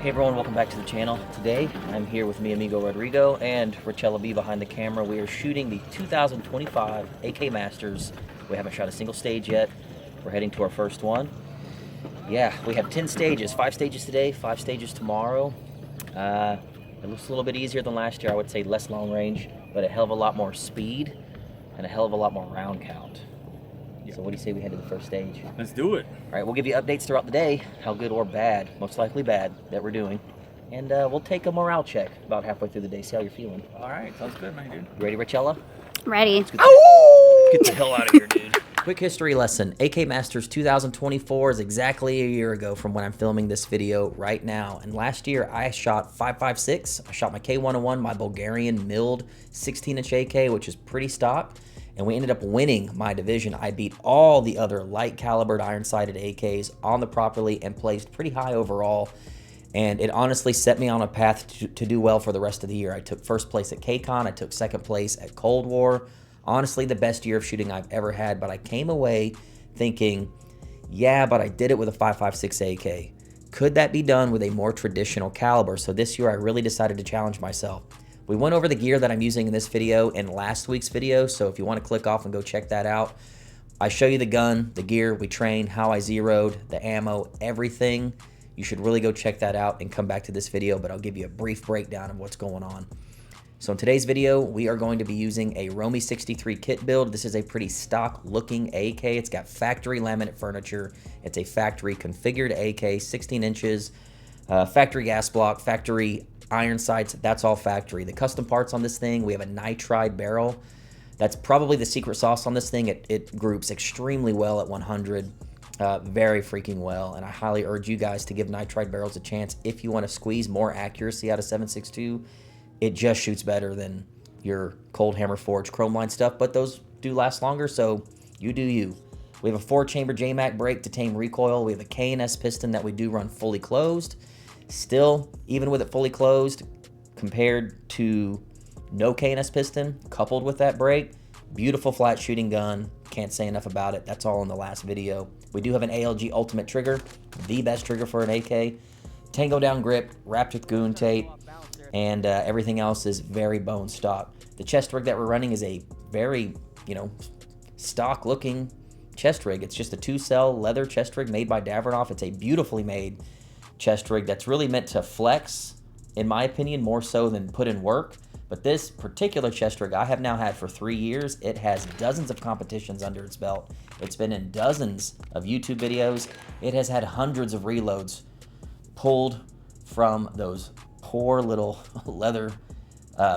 Hey everyone, welcome back to the channel. Today, I'm here with mi amigo Rodrigo and Richella B behind the camera. We are shooting the 2025 AK Masters. We haven't shot a single stage yet. We're heading to our first one. Yeah, we have 10 stages, 5 stages today, 5 stages tomorrow. It looks a little bit easier than last year. I would say less long range, but a hell of a lot more speed and a hell of a lot more round count. So what do you say we head to the first stage? Let's do it. All right, we'll give you updates throughout the day, how good or bad, most likely bad, that we're doing. And we'll take a morale check about halfway through the day, see how you're feeling. All right, sounds good, man, dude. You ready, Richella? Ready. Get the hell out of here, dude. Quick history lesson. AK Masters 2024 is exactly a year ago from when I'm filming this video right now. And last year, I shot 5.56. I shot my K101, my Bulgarian milled 16-inch AK, which is pretty stock. And we ended up winning my division. I beat all the other light calibered iron-sighted AKs on the properly and placed pretty high overall. And it honestly set me on a path to do well for the rest of the year. I took first place at KCON. I took second place at Cold War. Honestly, the best year of shooting I've ever had. But I came away thinking, yeah, but I did it with a 5.56 AK. Could that be done with a more traditional caliber? So this year I really decided to challenge myself. We went over the gear that I'm using in this video in last week's video, so if you want to click off and go check that out, I show you the gun, the gear, we train, how I zeroed, the ammo, everything. You should really go check that out and come back to this video, but I'll give you a brief breakdown of what's going on. So in today's video, we are going to be using a Romy 63 kit build. This is a pretty stock looking AK. It's got factory laminate furniture. It's a factory configured AK, 16 inches, factory gas block, factory iron sights, that's all factory. The custom parts on this thing, we have a nitride barrel. That's probably the secret sauce on this thing. It groups extremely well at 100, very freaking well. And I highly urge you guys to give nitride barrels a chance if you want to squeeze more accuracy out of 7.62. It just shoots better than your cold hammer forged chrome line stuff, but those do last longer, so you do you. We have a 4-chamber JMAC brake to tame recoil. We have a K&S piston that we do run fully closed. Still, even with it fully closed, compared to no K&S piston, coupled with that brake, beautiful flat shooting gun. Can't say enough about it. That's all in the last video. We do have an ALG Ultimate trigger, the best trigger for an AK. Tango down grip, wrapped with goon tape, and everything else is very bone stock. The chest rig that we're running is a very, stock looking chest rig. It's just a 2-cell leather chest rig made by Davidoff. It's a beautifully made chest rig that's really meant to flex, in my opinion, more so than put in work. But this particular chest rig I have now had for 3 years. It has dozens of competitions under its belt. It's been in dozens of YouTube videos. It has had hundreds of reloads pulled from those poor little leather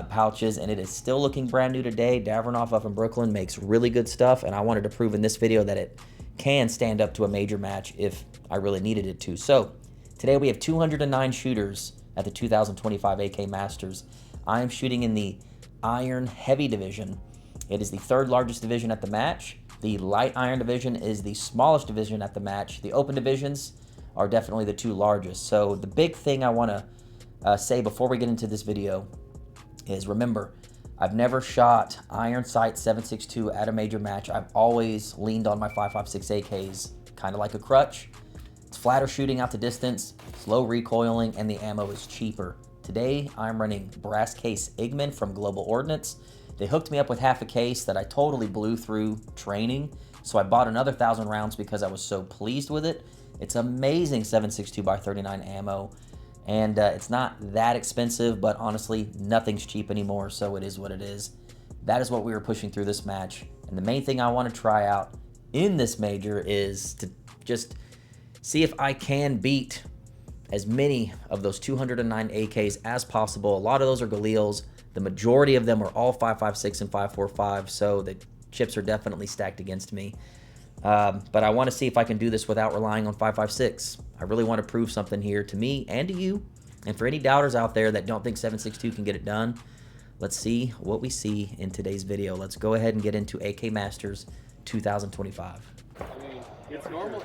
pouches, and it is still looking brand new today. Davidoff up in Brooklyn makes really good stuff, and I wanted to prove in this video that it can stand up to a major match if I really needed it to. So today we have 209 shooters at the 2025 AK Masters. I am shooting in the Iron Heavy Division. It is the 3rd largest division at the match. The Light Iron Division is the smallest division at the match. The open divisions are definitely the 2 largest. So the big thing I want to say before we get into this video is, remember, I've never shot iron sight 7.62 at a major match. I've always leaned on my 5.56 AKs, kind of like a crutch. It's flatter shooting out the distance, slow recoiling, and the ammo is cheaper. Today, I'm running brass case Igman from Global Ordnance. They hooked me up with half a case that I totally blew through training, so I bought another 1,000 rounds because I was so pleased with it. It's amazing 7.62x39 ammo, and it's not that expensive, but honestly, nothing's cheap anymore, so it is what it is. That is what we were pushing through this match, and the main thing I want to try out in this major is to just see if I can beat as many of those 209 AKs as possible. A lot of those are Galils. The majority of them are all 5.56 and 5.45, so the chips are definitely stacked against me. But I want to see if I can do this without relying on 5.56. I really want to prove something here to me and to you. And for any doubters out there that don't think 7.62 can get it done, let's see what we see in today's video. Let's go ahead and get into AK Masters 2025. It's normal.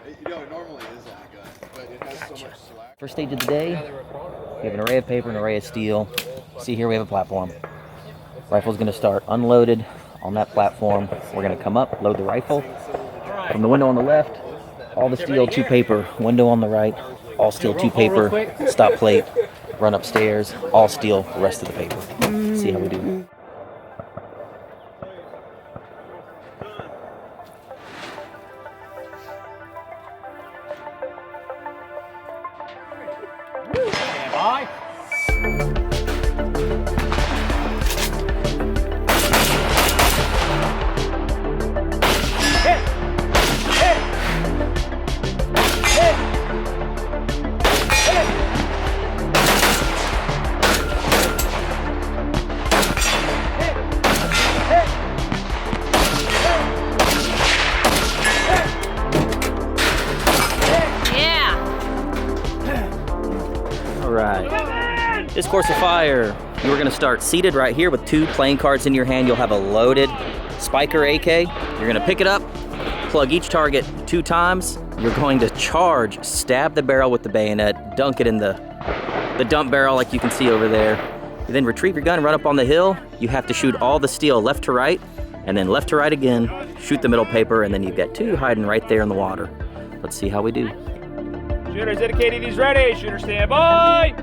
It normally is that good, but it has so much slack. First stage of the day, we have an array of paper, an array of steel. See here we have a platform. Rifle's going to start unloaded on that platform. We're going to come up, load the rifle. From the window on the left, all the steel to paper. Window on the right, all steel 2 paper, stop plate, run upstairs, all steel the rest of the paper. See how we do. This course of fire, you're gonna start seated right here with 2 playing cards in your hand. You'll have a loaded Spiker AK. You're gonna pick it up, plug each target 2 times. You're going to charge, stab the barrel with the bayonet, dunk it in the dump barrel like you can see over there. You then retrieve your gun and run up on the hill. You have to shoot all the steel left to right, and then left to right again, shoot the middle paper, and then you've got 2 hiding right there in the water. Let's see how we do. Shooters indicating he's ready. Shooter stand by.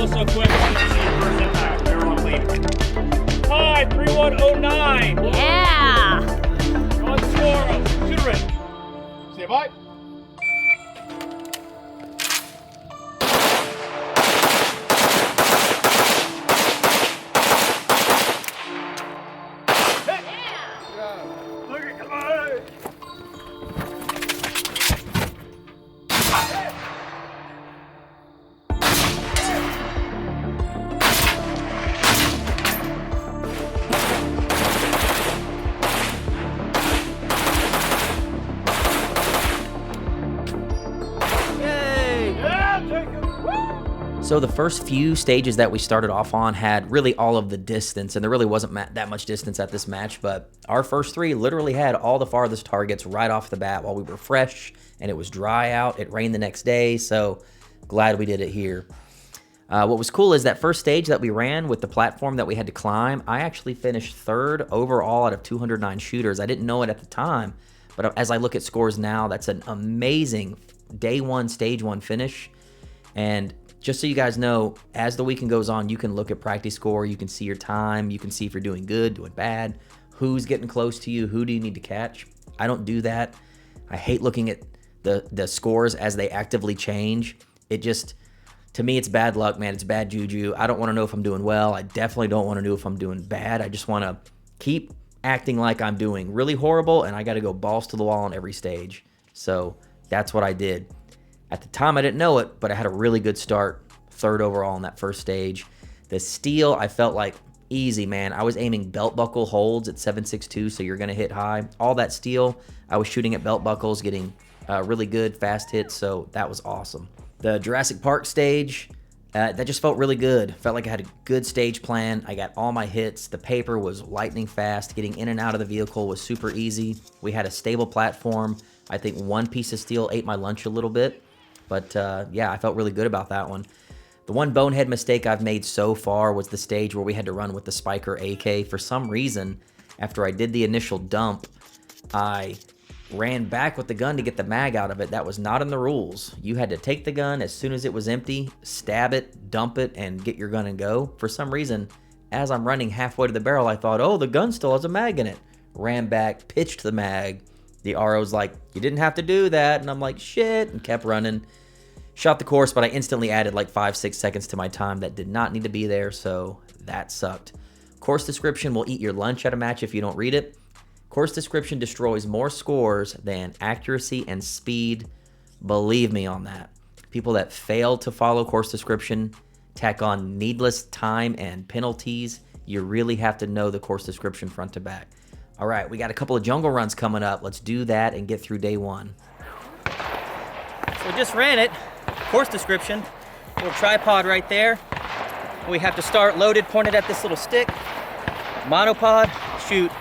So quick, I didn't see your first impact. They're on lead. Hi, 3109. Yeah. On score. Shooter ready. Stand by. Look at, come on. So the first few stages that we started off on had really all of the distance, and there really wasn't that much distance at this match, but our first 3 literally had all the farthest targets right off the bat while we were fresh, and it was dry out. It rained the next day, so glad we did it here. What was cool is that first stage that we ran with the platform that we had to climb, I actually finished 3rd overall out of 209 shooters. I didn't know it at the time, but as I look at scores now, that's an amazing day 1, stage 1 finish. And just so you guys know, as the weekend goes on, you can look at practice score, you can see your time, you can see if you're doing good, doing bad, who's getting close to you, who do you need to catch. I don't do that. I hate looking at the scores as they actively change. It just, to me, it's bad luck, man. It's bad juju. I don't want to know if I'm doing well. I definitely don't want to know if I'm doing bad. I just want to keep acting like I'm doing really horrible, and I got to go balls to the wall on every stage. So that's what I did. At the time, I didn't know it, but I had a really good start, 3rd overall in that first stage. The steel, I felt like easy, man. I was aiming belt buckle holds at 7.62, so you're going to hit high. All that steel, I was shooting at belt buckles, getting really good fast hits, so that was awesome. The Jurassic Park stage, that just felt really good. Felt like I had a good stage plan. I got all my hits. The paper was lightning fast. Getting in and out of the vehicle was super easy. We had a stable platform. I think 1 piece of steel ate my lunch a little bit. But yeah, I felt really good about that one. The one bonehead mistake I've made so far was the stage where we had to run with the Spiker AK. For some reason, after I did the initial dump, I ran back with the gun to get the mag out of it. That was not in the rules. You had to take the gun as soon as it was empty, stab it, dump it, and get your gun and go. For some reason, as I'm running halfway to the barrel, I thought, oh, the gun still has a mag in it. Ran back, pitched the mag. The RO's like, you didn't have to do that. And I'm like, shit, and kept running. Shot the course, but I instantly added like 5-6 seconds to my time that did not need to be there, so that sucked. Course description will eat your lunch at a match if you don't read it. Course description destroys more scores than accuracy and speed. Believe me on that. People that fail to follow course description tack on needless time and penalties. You really have to know the course description front to back. All right, we got a couple of jungle runs coming up. Let's do that and get through day 1. So just ran it. Course description. Little tripod right there. We have to start loaded, pointed at this little stick. Monopod, shoot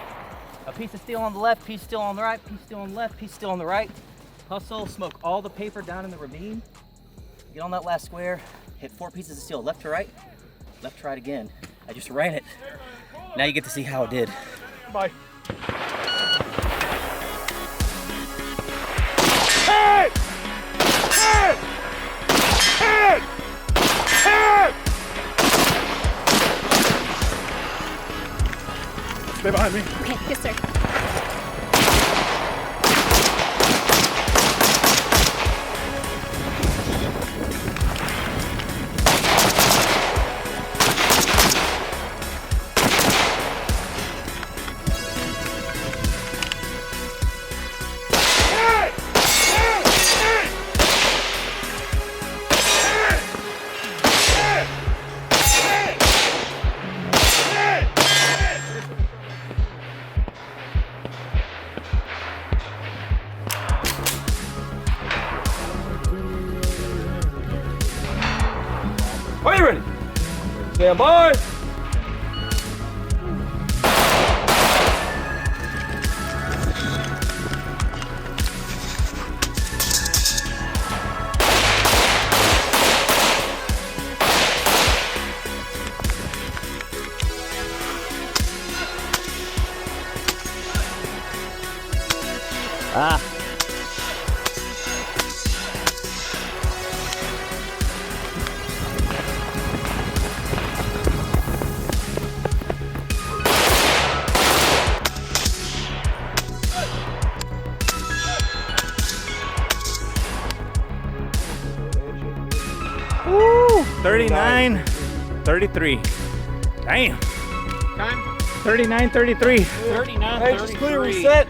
a piece of steel on the left, piece still on the right, piece still on the left, piece still on the right. Hustle, smoke all the paper down in the ravine. Get on that last square, hit 4 pieces of steel, left to right again. I just ran it. Now you get to see how it did. Bye. Hey! Hey! Hey! Hey! Stay behind me. Okay, yes, sir. Are you ready? Stand by. Woo! 39, 33. Damn. Time. 39, 33. 39, Hey, just clear, reset.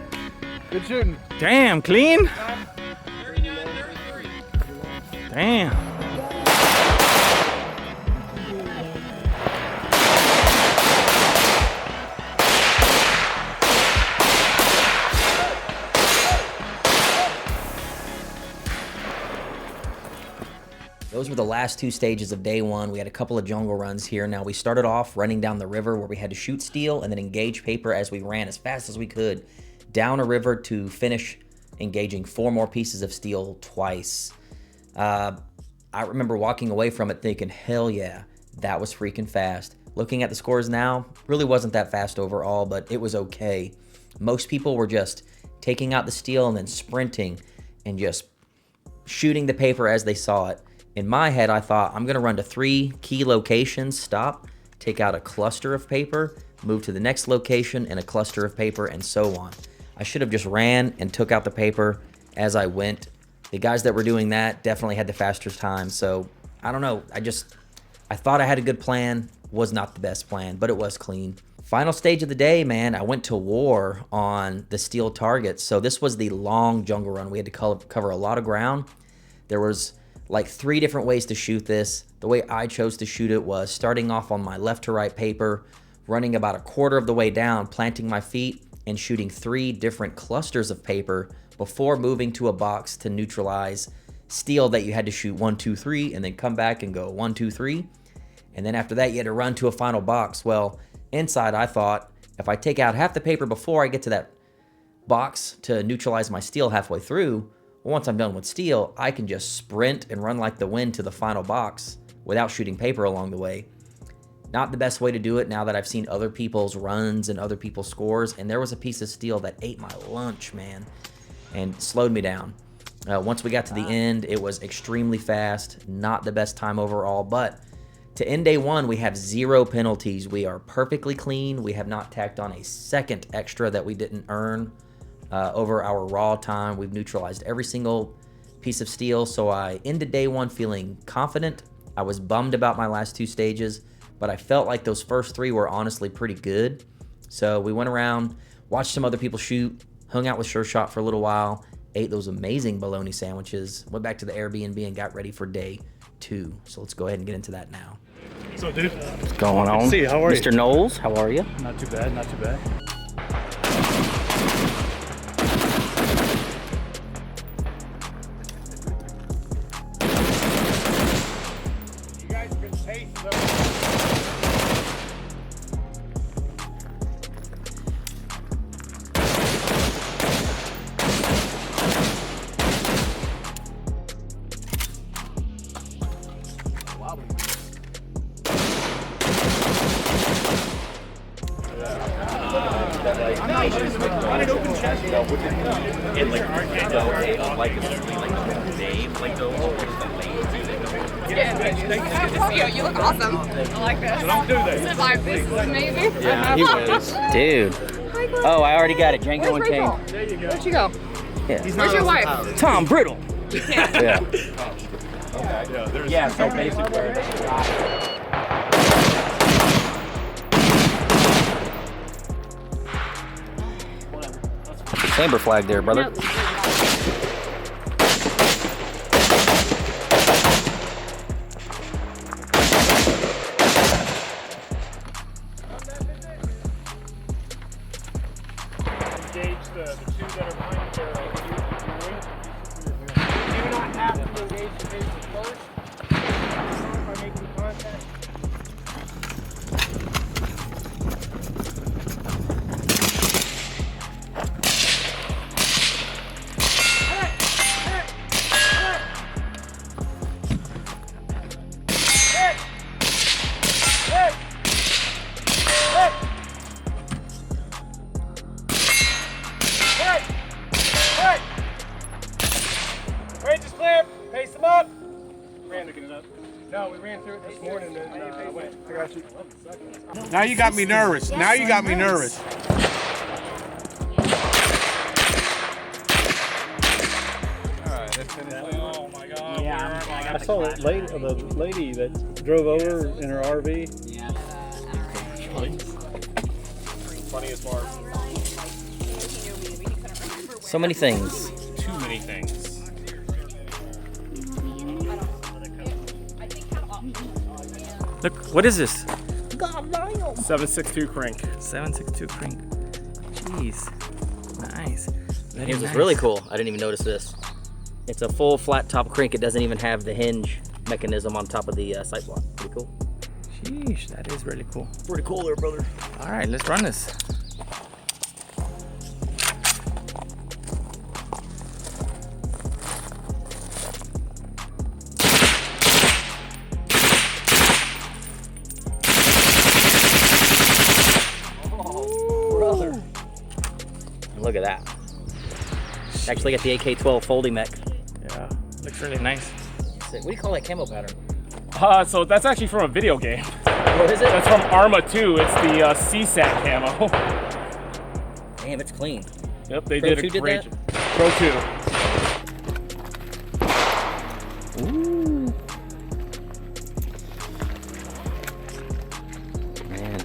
Good shooting. Damn, clean. 39, 33. Damn. Those were the last 2 stages of day 1. We had a couple of jungle runs here. Now we started off running down the river where we had to shoot steel and then engage paper as we ran as fast as we could down a river to finish engaging 4 more pieces of steel twice. I remember walking away from it thinking, hell yeah, that was freaking fast. Looking at the scores now, really wasn't that fast overall, but it was okay. Most people were just taking out the steel and then sprinting and just shooting the paper as they saw it. In my head, I thought, I'm gonna run to 3 key locations, stop, take out a cluster of paper, move to the next location and a cluster of paper, and so on. I should have just ran and took out the paper as I went. The guys that were doing that definitely had the faster time, so I don't know. I thought I had a good plan, was not the best plan, but it was clean. Final stage of the day, man, I went to war on the steel targets. So this was the long jungle run. We had to cover a lot of ground. There was like 3 different ways to shoot this. The way I chose to shoot it was starting off on my left to right paper, running about a quarter of the way down, planting my feet, and shooting 3 different clusters of paper before moving to a box to neutralize steel that you had to shoot 1, 2, 3, and then come back and go 1, 2, 3. And then after that, you had to run to a final box. Well, inside I thought, if I take out half the paper before I get to that box to neutralize my steel halfway through, well, once I'm done with steel, I can just sprint and run like the wind to the final box without shooting paper along the way. Not the best way to do it now that I've seen other people's runs and other people's scores, and there was a piece of steel that ate my lunch, man, and slowed me down. Once we got to the end, it was extremely fast, not the best time overall, but to end day 1, we have 0 penalties. We are perfectly clean. We have not tacked on a second extra that we didn't earn over our raw time. We've neutralized every single piece of steel, so I ended day 1 feeling confident. I was bummed about my last 2 stages, but I felt like those first 3 were honestly pretty good. So we went around, watched some other people shoot, hung out with Sure Shot for a little while, ate those amazing bologna sandwiches, went back to the Airbnb and got ready for day 2. So let's go ahead and get into that now. So, dude. What's going on? See, how are you? Mr. Knowles, how are you? Not too bad, not too bad. You look awesome. I like this. Don't do that. Survive this, maybe. Yeah, he was. Dude. Oh, I already got it. Django and Kane. There you go. Where'd she go? Yeah. Where's your wife? Tom Brittle. Yeah. Yeah, so basically. Chamber flag there, brother. Engage the two that are behind the barrel. You do not have to engage the patient first. By making contact. Range is clear. Pace them up. Ran it up. No, we ran through it this morning and went. I got you. Now you got me nervous. Now you got me nervous. Oh my God. Yeah. I saw that lady, the lady that drove over in her RV. Funniest part. So many things. Too many things. Look, what is this? 762 crank. 762 crank. Jeez. Nice. Very Here's what's nice. really cool. I didn't even notice this. It's a full flat top crank. It doesn't even have the hinge mechanism on top of the sight block. Pretty cool. Sheesh, that is really cool. Pretty cool there, brother. All right, let's run this. Brother. Look at that. Actually got the AK-12 folding mech. Yeah, looks really nice. What do you call that camo pattern? So that's actually from a video game. What is it? That's from Arma 2. It's the CSAT camo. Damn, it's clean. Yep, they Pro did 2 a did great that? job. Pro 2. Ooh. Man.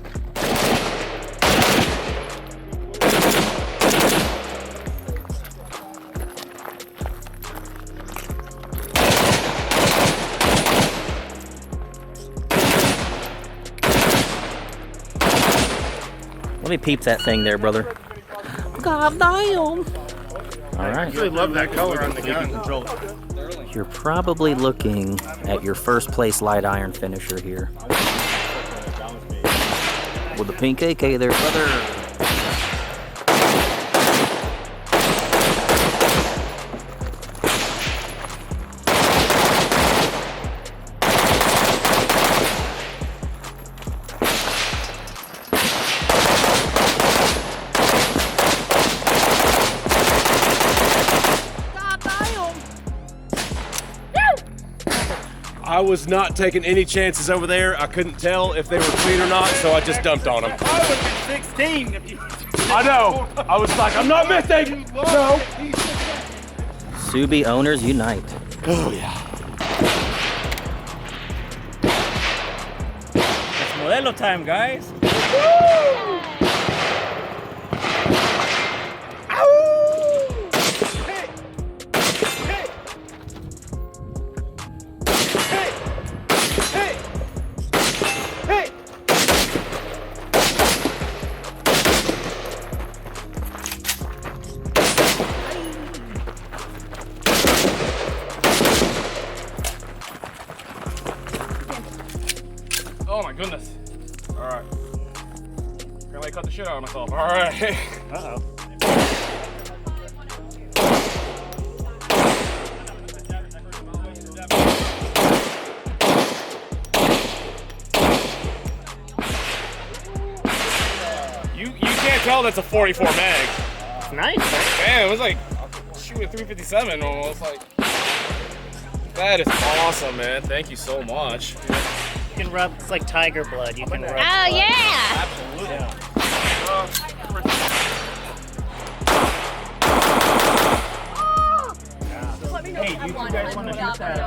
Let me peep that thing there, brother. God damn. All right. I love that color on the gun. You're probably looking at your first place light iron finisher here. With the pink AK there, brother. I was not taking any chances over there. I couldn't tell if they were clean or not, so I just dumped on them. I would have been 16 if you... I know. I was like, I'm not missing. No. Subi owners unite. Oh, yeah. It's Modelo time, guys. Oh my goodness. All right. Apparently I cut the shit out of myself. All right. Uh-oh. You can't can tell that's a 44 mag. It's nice, right? Man, it was like shooting 357 almost. Like, that is awesome, man. Thank you so much. You can rub, it's like tiger blood. You can rub. Oh, yeah. Absolutely. Hey, do you guys want to shoot that?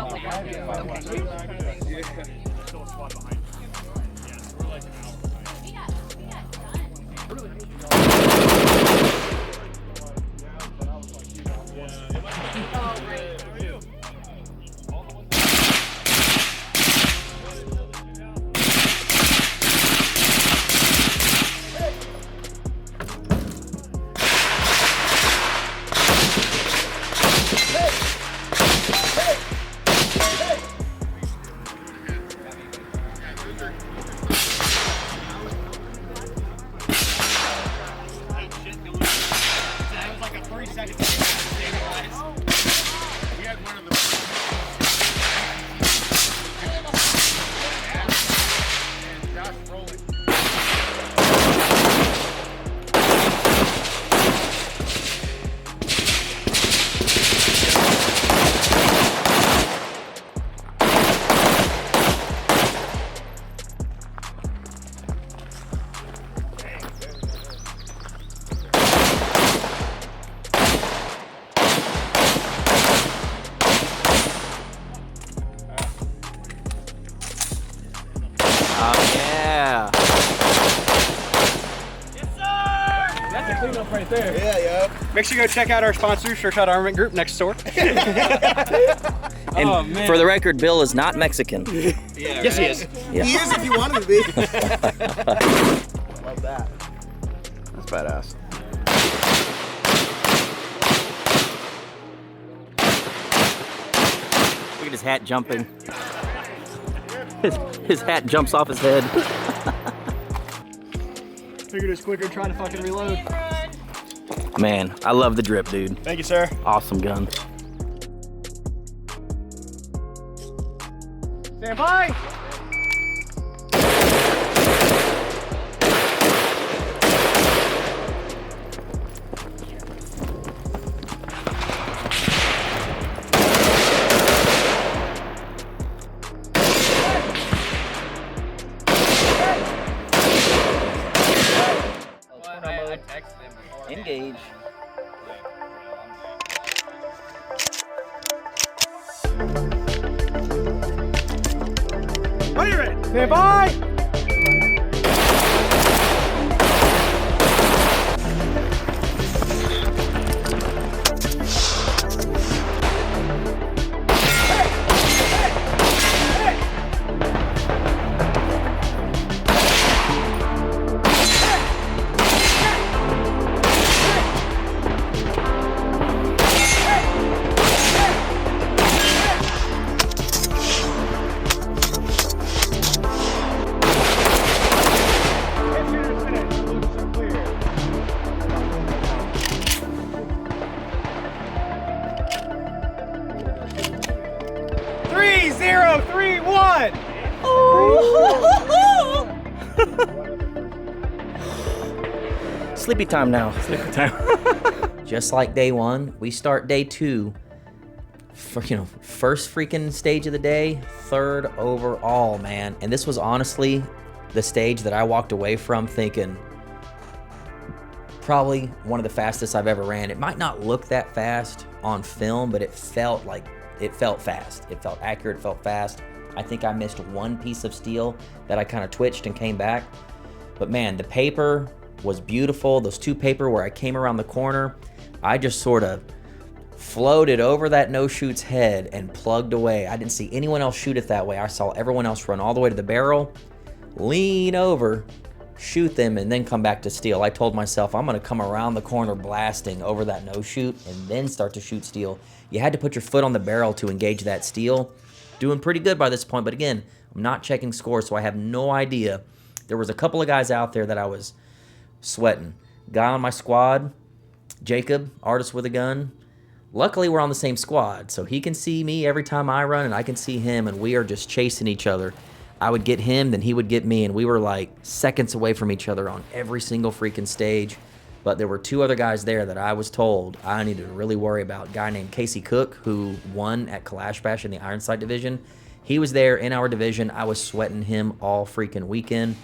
Oh, yeah. That's a cleanup right there. Yeah, yeah. Make sure you go check out our sponsor, Short Armament Group, next door. And Oh, man. for the record, Bill is not Mexican. Yes, he is. Yeah. He is if you want him to be. Love that. That's badass. Look at his hat jumping. His hat jumps off his head. Figured it was quicker trying to fucking reload. Man, I love the drip, dude. Thank you, sir. Awesome gun. Stand by. Engage. Are you ready? Stand by. Three, zero, 3, 1. Sleepy time now. Sleepy time. Just like day one, we start day two. For, first freaking stage of the day, third overall, man. And this was honestly the stage that I walked away from thinking probably one of the fastest I've ever ran. It might not look that fast on film, but it felt fast. It felt accurate, it felt fast. I think I missed one piece of steel that I kind of twitched and came back. But man, the paper was beautiful. Those two paper where I came around the corner, I just sort of floated over that no-shoot's head and plugged away. I didn't see anyone else shoot it that way. I saw everyone else run all the way to the barrel, lean over, shoot them, and then come back to steel. I told myself I'm gonna come around the corner blasting over that no-shoot and then start to shoot steel. You had to put your foot on the barrel to engage that steel. Doing pretty good by this point, but again, I'm not checking scores, so I have no idea. There was a couple of guys out there that I was sweating. Guy on my squad, Jacob, artist with a gun. Luckily, we're on the same squad, so he can see me every time I run, and I can see him, and we are just chasing each other. I would get him, then he would get me, and we were like seconds away from each other on every single freaking stage. But there were 2 other guys there that I was told I needed to really worry about. A guy named Casey Cook, who won at Kalash Bash in the Ironside division. He was there in our division. I was sweating him all freaking weekend,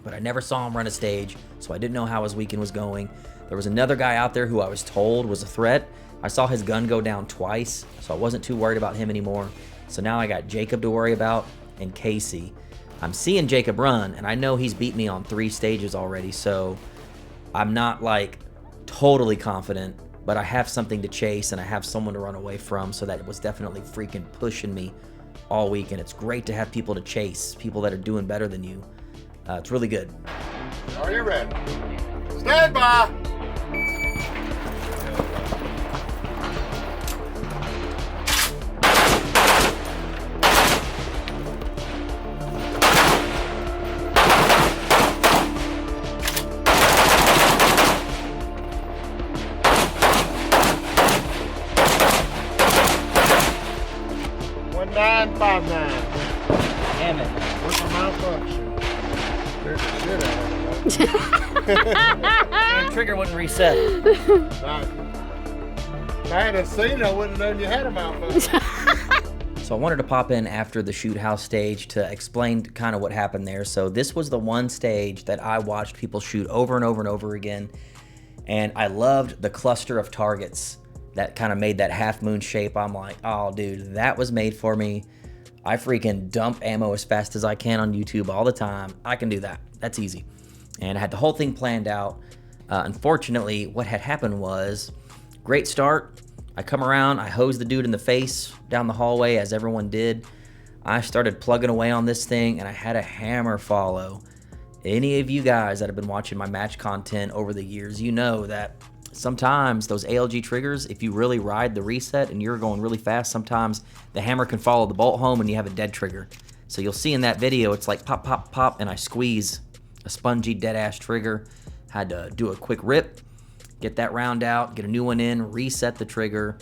but I never saw him run a stage, so I didn't know how his weekend was going. There was another guy out there who I was told was a threat. I saw his gun go down twice, so I wasn't too worried about him anymore. So now I got Jacob to worry about and Casey. I'm seeing Jacob run, and I know he's beat me on 3 stages already, so I'm not like totally confident, but I have something to chase and I have someone to run away from, so that was definitely freaking pushing me all week. And it's great to have people to chase, people that are doing better than you. It's really good. Are you ready? Stand by. Damn it. What's a malfunction? There's a shit out of it. And trigger wouldn't reset. If I hadn't seen it, I wouldn't have known you had a malfunction. So I wanted to pop in after the shoot house stage to explain kind of what happened there. So this was the one stage that I watched people shoot over and over and over again. And I loved the cluster of targets that kind of made that half moon shape. I'm like, oh dude, that was made for me. I freaking dump ammo as fast as I can on YouTube all the time. I can do that. That's easy. And I had the whole thing planned out. Unfortunately, what had happened was, great start. I come around, I hose the dude in the face down the hallway as everyone did. I started plugging away on this thing and I had a hammer follow. Any of you guys that have been watching my match content over the years, you know that sometimes those ALG triggers, if you really ride the reset and you're going really fast, sometimes the hammer can follow the bolt home and you have a dead trigger. So you'll see in that video, it's like pop, pop, pop, and I squeeze a spongy dead ass trigger. Had to do a quick rip, get that round out, get a new one in, reset the trigger,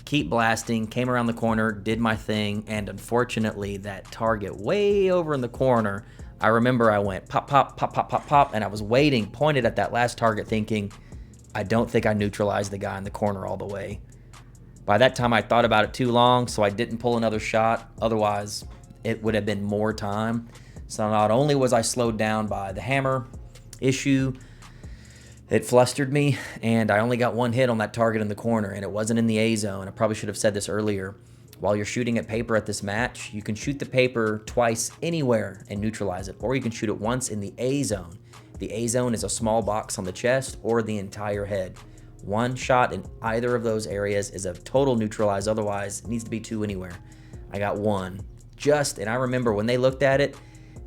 keep blasting, came around the corner, did my thing, and unfortunately that target way over in the corner, I remember I went pop, pop, pop, pop, pop, pop, and I was waiting, pointed at that last target thinking, I don't think I neutralized the guy in the corner all the way. By that time, I thought about it too long, so I didn't pull another shot. Otherwise, it would have been more time. So not only was I slowed down by the hammer issue, it flustered me, and I only got one hit on that target in the corner, and it wasn't in the A zone. I probably should have said this earlier. While you're shooting at paper at this match, you can shoot the paper twice anywhere and neutralize it, or you can shoot it once in the A zone. The A zone is a small box on the chest or the entire head. One shot in either of those areas is a total neutralize, otherwise it needs to be 2 anywhere. I got 1. And I remember when they looked at it,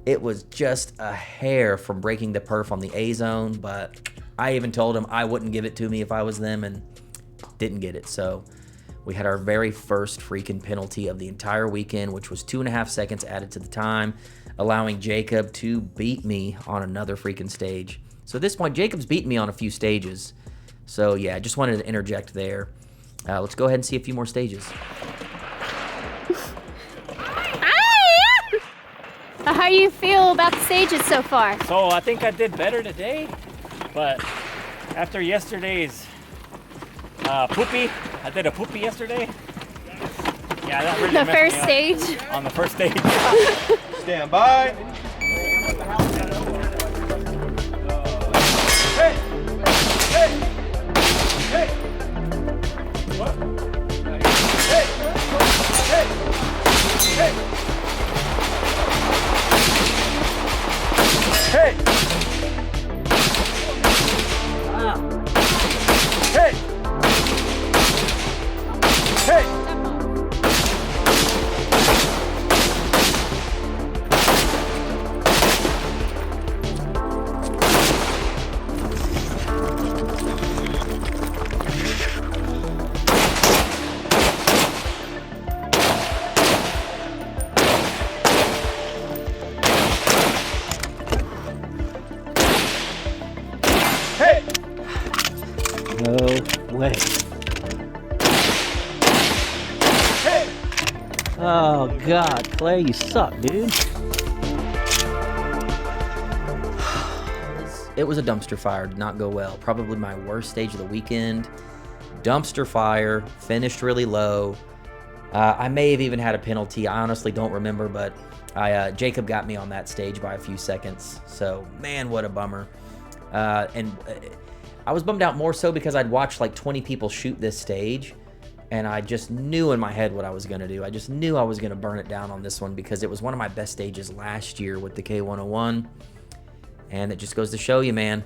it was just a hair from breaking the perf on the A zone, but I even told them I wouldn't give it to me if I was them and didn't get it. So we had our very first freaking penalty of the entire weekend, which was 2.5 seconds added to the time, allowing Jacob to beat me on another freaking stage. So at this point, Jacob's beaten me on a few stages. So yeah, I just wanted to interject there. Let's go ahead and see a few more stages. How you feel about the stages so far? So I think I did better today, but after yesterday's poopy, I did a poopy yesterday. Yeah, that really The messed first me up stage? on the first stage. Stand by. Hey! Hey! Hey! What? Hey! Hey! Hey! Hey! Hey! Hey! Hey! No way. Hey! Oh God, Claire, you suck, dude. it was a dumpster fire. Did not go well. Probably my worst stage of the weekend. Dumpster fire, finished really low. I may have even had a penalty. I honestly don't remember, but Jacob got me on that stage by a few seconds. So, man, what a bummer. And I was bummed out more so because I'd watched like 20 people shoot this stage, and I just knew in my head what I was going to do. I just knew I was going to burn it down on this one because it was one of my best stages last year with the K101. And it just goes to show you, man,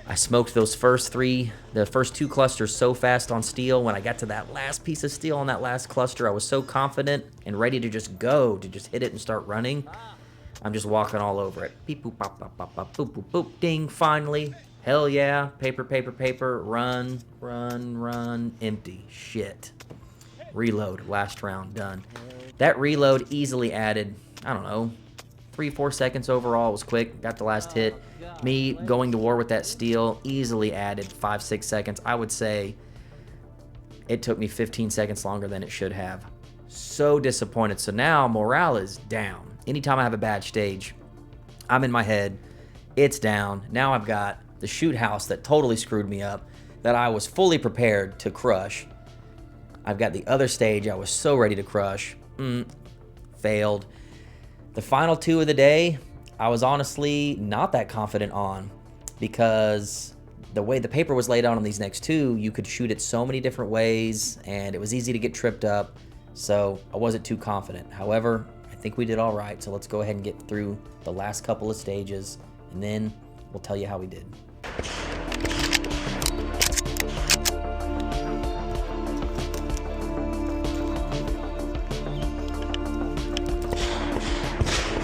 I smoked the first two clusters so fast on steel. When I got to that last piece of steel on that last cluster, I was so confident and ready to just go, to just hit it and start running. I'm just walking all over it. Beep, boop, bop, bop, bop, bop, boop, boop, boop, ding, finally. Hell yeah, paper, paper, paper, run, run, run, empty, shit. Reload, last round, done. That reload easily added, I don't know, 3-4 seconds overall. It was quick, got the last hit. Me going to war with that steel easily added 5-6 seconds. I would say it took me 15 seconds longer than it should have. So disappointed. So now morale is down. Anytime I have a bad stage, I'm in my head, it's down. Now I've got the shoot house that totally screwed me up, that I was fully prepared to crush. I've got the other stage I was so ready to crush. Failed. The final two of the day, I was honestly not that confident on, because the way the paper was laid out on these next two, you could shoot it so many different ways, and it was easy to get tripped up, so I wasn't too confident. However, I think we did all right, so let's go ahead and get through the last couple of stages, and then we'll tell you how we did.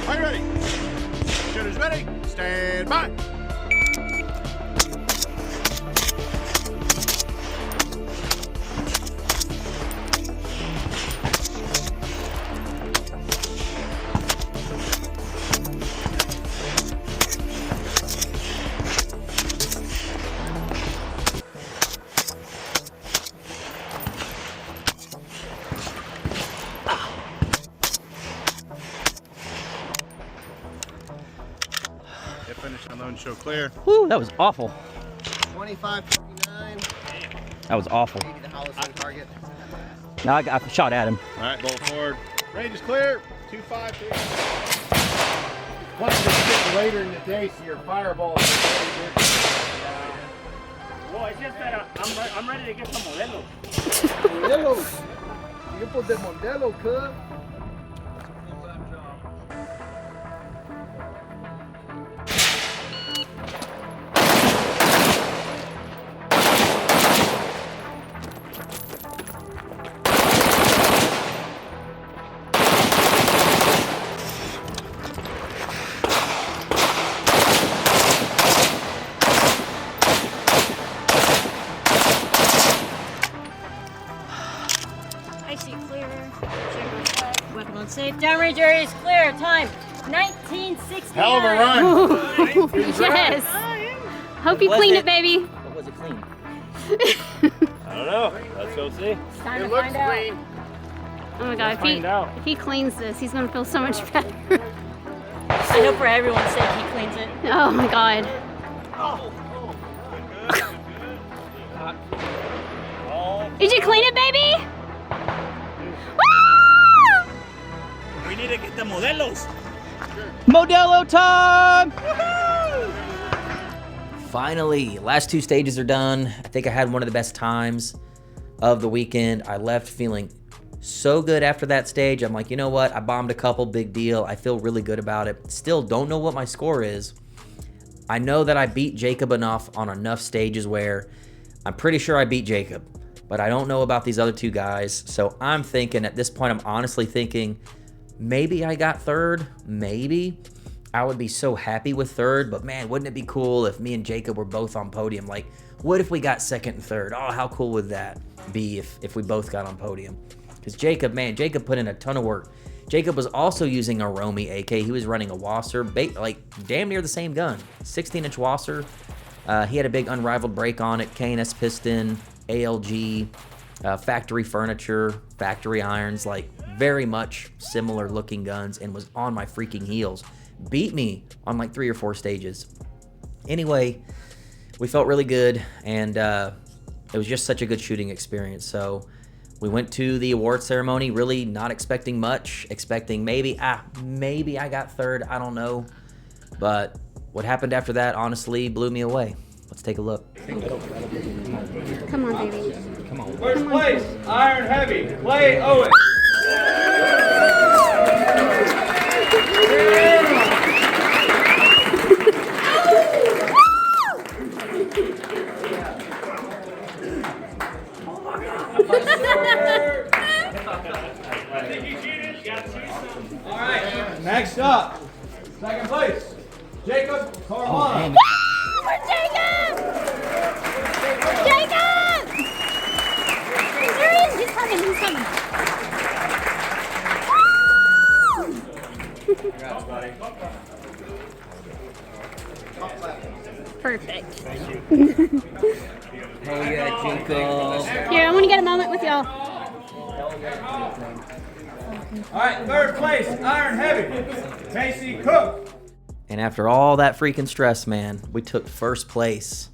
Are you ready? Shooters ready? Stand by. Finish on loan, show clear. Whew, that was awful. 25-59. That was awful. 80 the Hollister target. No, I shot at him. All right, bullet forward. Range is clear. 2-5-3. Plus, it's getting later in the day, so your fireball is very good. Well, it's just that I'm ready to get some modelos. Modelos. You put the modelo, cuz. Safe downrange area is clear. Time 1969. Hell of a run. Yes. Hope you cleaned it, baby. What was it clean? I don't know. Let's go see. It's time It to looks find out. clean. Oh my God, find out. if he cleans this, he's gonna feel so much better. I know for everyone's sake he cleans it. Oh my God. Did you clean it, baby? We need to get the modelos. Modelo time! Finally, last two stages are done. I think I had one of the best times of the weekend. I left feeling so good after that stage. I'm like, you know what? I bombed a couple, big deal. I feel really good about it. Still don't know what my score is. I know that I beat Jacob enough on enough stages where I'm pretty sure I beat Jacob, but I don't know about these other two guys. So I'm thinking at this point, I'm honestly thinking maybe I got third, maybe. I would be so happy with third, but man, wouldn't it be cool if me and Jacob were both on podium? Like, what if we got second and third? Oh, how cool would that be if we both got on podium? Because Jacob, man, Jacob put in a ton of work. Jacob was also using a Romy AK. He was running a Wasser, like damn near the same gun. 16-inch Wasser. He had a big unrivaled break on it, K&S piston, ALG, factory furniture, factory irons, like very much similar looking guns, and was on my freaking heels. Beat me on like 3 or 4 stages. Anyway, we felt really good, and it was just such a good shooting experience. So we went to the award ceremony, really not expecting much, expecting maybe I got third, I don't know. But what happened after that honestly blew me away. Let's take a look. Come on, baby. Come on. First place, Iron Heavy, Clay Owen. All right, next up, second place, Jacob Carmona. For Jacob! Jacob! There he is. He's coming. He's coming. Congrats, buddy. Perfect. Oh yeah, Jacob. Here, I want to get a moment with y'all. All right, third place, Iron Heavy, Casey Cook. And after all that freaking stress, man, we took first place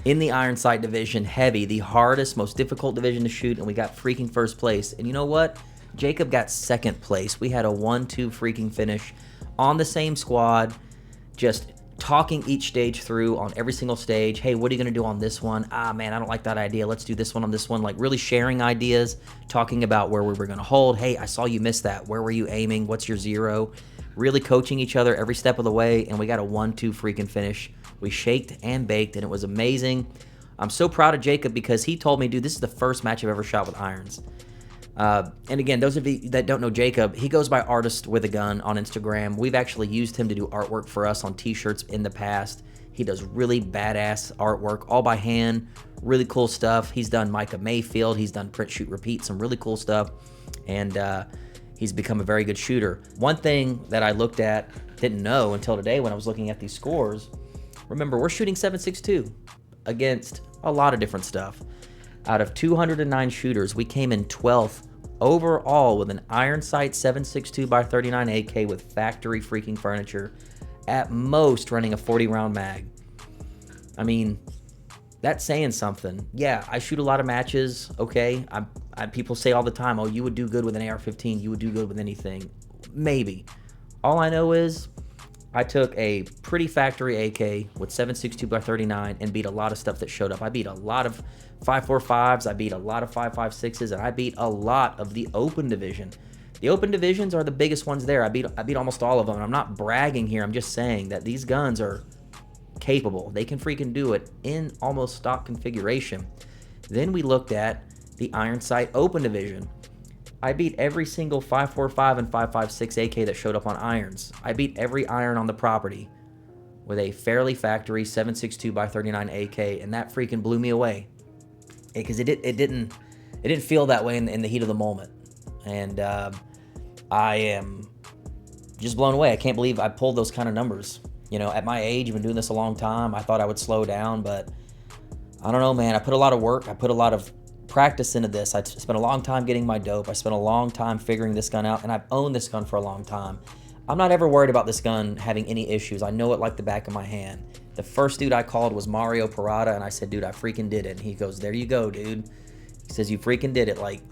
in the iron sight division, heavy, the hardest, most difficult division to shoot, and we got freaking first place. And you know what? Jacob got second place. We had a 1-2 freaking finish on the same squad, just talking each stage through on every single stage. Hey, what are you going to do on this one? Ah, man, I don't like that idea. Let's do this one on this one. Like really sharing ideas, talking about where we were going to hold. Hey, I saw you miss that. Where were you aiming? What's your zero? Really coaching each other every step of the way, and we got a 1-2 freaking finish. We shaked and baked, and it was amazing. I'm so proud of Jacob because he told me, dude, this is the first match I've ever shot with irons. And again, those of you that don't know Jacob, he goes by Artist with a Gun on Instagram. We've actually used him to do artwork for us on t-shirts in the past. He does really badass artwork, all by hand, really cool stuff. He's done Micah Mayfield, he's done Print, Shoot, Repeat, some really cool stuff, and he's become a very good shooter. One thing that I looked at, didn't know until today when I was looking at these scores, remember, we're shooting 7.62 against a lot of different stuff. Out of 209 shooters, we came in 12th overall with an iron sight 7.62 by 39 AK with factory freaking furniture, at most running a 40 round mag. I mean, that's saying something. Yeah, I shoot a lot of matches, okay? People say all the time, oh, you would do good with an AR-15, you would do good with anything. Maybe. All I know is I took a pretty factory AK with 7.62 by 39 and beat a lot of stuff that showed up. I beat a lot of 5.45s, I beat a lot of 5.56s, and I beat a lot of the open division. The open divisions are the biggest ones there. I beat almost all of them. And I'm not bragging here. I'm just saying that these guns are capable. They can freaking do it in almost stock configuration. Then we looked at the iron sight open division. I beat every single 5.45 and 5.56 AK that showed up on irons. I beat every iron on the property with a fairly factory 7.62 by 39 AK, and that freaking blew me away because it didn't feel that way in the heat of the moment. And I am just blown away. I can't believe I pulled those kind of numbers. You know, at my age, I've been doing this a long time. I thought I would slow down, but I don't know, man. I put a lot of work. I put a lot of practice into this. I spent a long time getting my dope. I spent a long time figuring this gun out, and I've owned this gun for a long time. I'm not ever worried about this gun having any issues. I know it like the back of my hand. The first dude I called was Mario Parada, and I said, dude, I freaking did it. And he goes, there you go, dude. He says, you freaking did it. Like,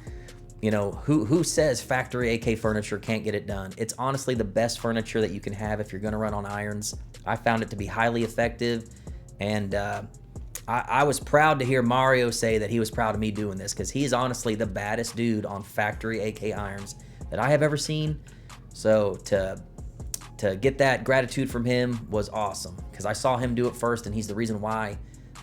you know, who says factory AK furniture can't get it done? It's honestly the best furniture that you can have if you're going to run on irons. I found it to be highly effective, and I was proud to hear Mario say that he was proud of me doing this, because he's honestly the baddest dude on factory AK irons that I have ever seen. So to get that gratitude from him was awesome, because I saw him do it first, and he's the reason why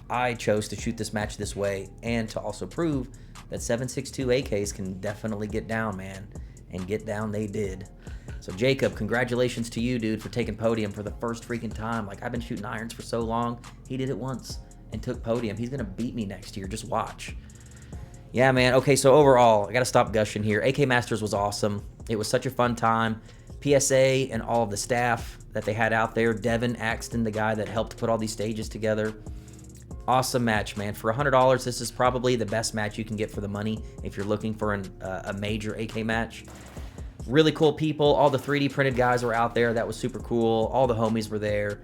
I chose to shoot this match this way, and to also prove that 7.62 AKs can definitely get down, man. And get down they did. So Jacob, congratulations to you, dude, for taking podium for the first freaking time. Like, I've been shooting irons for so long. He did it once and took podium. He's gonna beat me next year. Just watch. Yeah, man. Okay, so overall, I gotta stop gushing here. AK Masters was awesome. It was such a fun time. PSA and all of the staff that they had out there. Devin Axton, the guy that helped put all these stages together. Awesome match, man. For $100, this is probably the best match you can get for the money if you're looking for a major AK match. Really cool people. All the 3D printed guys were out there. That was super cool. All the homies were there.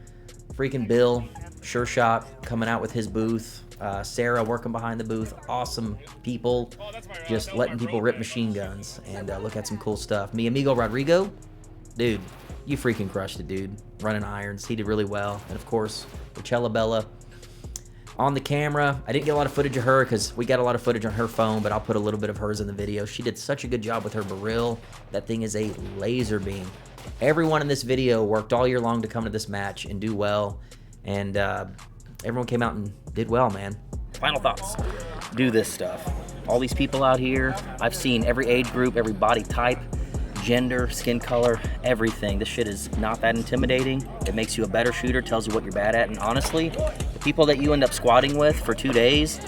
Freaking Bill Sure Shot coming out with his booth. Sarah working behind the booth. Awesome people, just letting people rip machine guns and look at some cool stuff. Mi amigo Rodrigo, dude, you freaking crushed it, dude. Running irons, he did really well. And of course, Rachella Bella on the camera. I didn't get a lot of footage of her because we got a lot of footage on her phone, but I'll put a little bit of hers in the video. She did such a good job with her barrel. That thing is a laser beam. Everyone in this video worked all year long to come to this match and do well. And everyone came out and did well, man. Final thoughts. Do this stuff. All these people out here, I've seen every age group, every body type, gender, skin color, everything. This shit is not that intimidating. It makes you a better shooter, tells you what you're bad at, and honestly, the people that you end up squatting with for 2 days,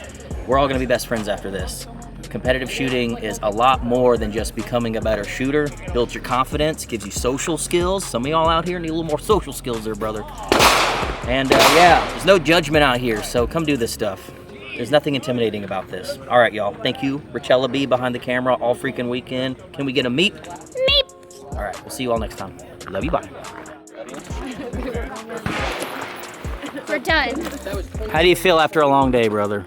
we're all gonna be best friends after this. Competitive shooting is a lot more than just becoming a better shooter. Builds your confidence, gives you social skills. Some of y'all out here need a little more social skills there, brother. And yeah, there's no judgment out here, so come do this stuff. There's nothing intimidating about this. All right, y'all. Thank you, Rachella B behind the camera all freaking weekend. Can we get a meep? Meep. All right, we'll see you all next time. Love you, bye. We're done. How do you feel after a long day, brother?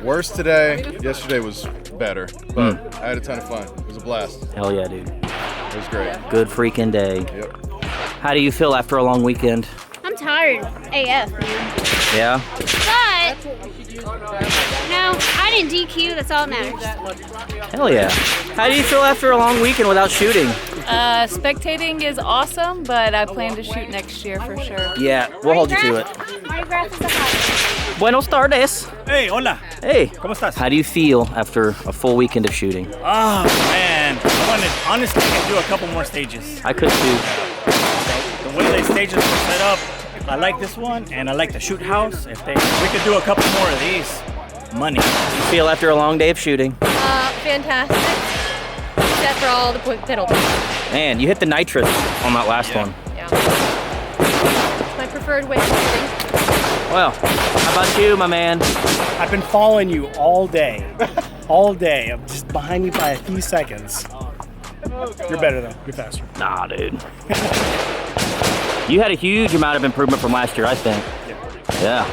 Worse today. Yesterday was better, but I had a ton of fun. It was a blast. Hell yeah, dude. It was great. Good freaking day. Yep. How do you feel after a long weekend? I'm tired AF, man. Yeah? But, no, I didn't DQ, that's all that matters. Hell yeah. How do you feel after a long weekend without shooting? Spectating is awesome, but I plan to shoot next year for sure. Yeah, we'll hold you to it. Mardi Gras is a holiday. Buenos tardes. Hey, hola. Hey. ¿Cómo estás? How do you feel after a full weekend of shooting? Oh, man. Honestly, I could do a couple more stages. I could too. The way the stages are set up, I like this one, and I like the shoot house. If we could do a couple more of these, money. How do you feel after a long day of shooting? Fantastic. Except for all the penalties. Man, you hit the nitrous on that last one. Yeah. It's my preferred way of shooting. Well, how about you, my man? I've been following you all day. All day. I'm just behind you by a few seconds. You're better though. You're faster. Nah, dude. You had a huge amount of improvement from last year, I think. Yeah.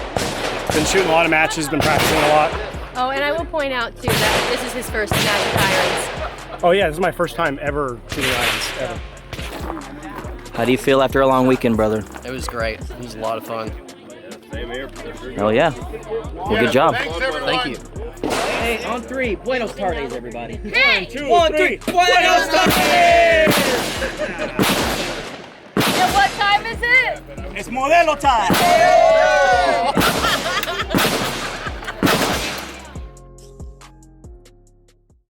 Been shooting a lot of matches, been practicing a lot. Oh, and I will point out too that this is his first match with irons. Oh yeah, this is my first time ever shooting irons, ever. How do you feel after a long weekend, brother? It was great. It was a lot of fun. Oh yeah. Well, good job. Thank you. Hey, on three. Buenos tardes, everybody. Hey! 1, 2, 3. Buenos tardes! And what time is it? It's Modelo time.